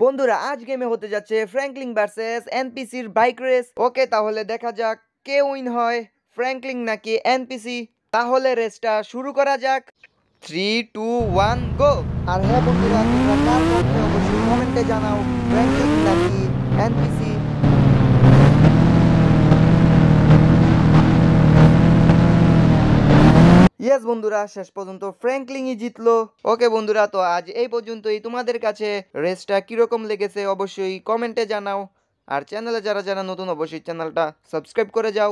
বন্ধুরা আজ গেমে হতে যাচ্ছে ফ্র্যাঙ্কলিন ভার্সেস এনপিসির বাইক রেস। ওকে, তাহলে দেখা যাক কে উইন হয়, ফ্র্যাঙ্কলিন নাকি এনপিসি। তাহলে রেসটা শুরু করা যাক। 3, 2, 1 গো। আর হ্যাঁ বন্ধুরা, তোমরা কার পক্ষে অবশ্যই কমেন্টে জানাও, ফ্র্যাঙ্কলিন নাকি এনপিসি। ইয়েস বন্ধুরা, শেষ পর্যন্ত ফ্র্যাঙ্কলিনই জিতলো। ওকে বন্ধুরা, তো আজ এই পর্যন্তই। তোমাদের কাছে রেসটা কিরকম লেগেছে অবশ্যই কমেন্টে জানাও। আর চ্যানেলে যারা যারা নতুন অবশ্যই চ্যানেলটা সাবস্ক্রাইব করে যাও।